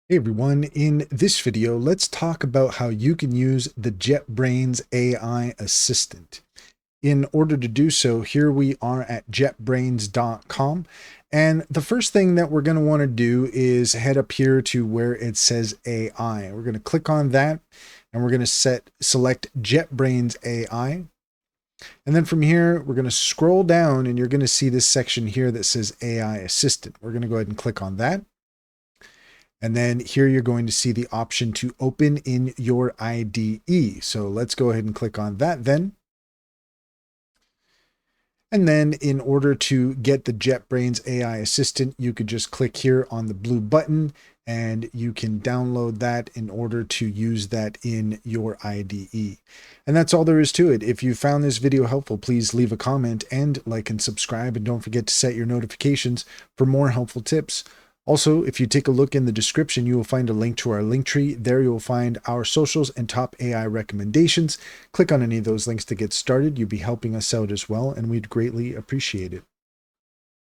Hey everyone, in this video, let's talk about how you can use the Jetbrains AI Assistant. In order to do so, here we are at jetbrains.com. And the first thing that we're going to want to do is head up here to where it says AI. We're going to click on that and we're going to select JetBrains AI. And then from here, we're going to scroll down and you're going to see this section here that says AI Assistant. We're going to go ahead and click on that. And then here you're going to see the option to open in your IDE. So let's go ahead and click on that then. And then in order to get the JetBrains AI Assistant, you could just click here on the blue button and you can download that in order to use that in your IDE. And that's all there is to it. If you found this video helpful, please leave a comment and like and subscribe. And don't forget to set your notifications for more helpful tips. Also, if you take a look in the description, you will find a link to our link tree. There you will find our socials and top AI recommendations. Click on any of those links to get started. You'd be helping us out as well, and we'd greatly appreciate it.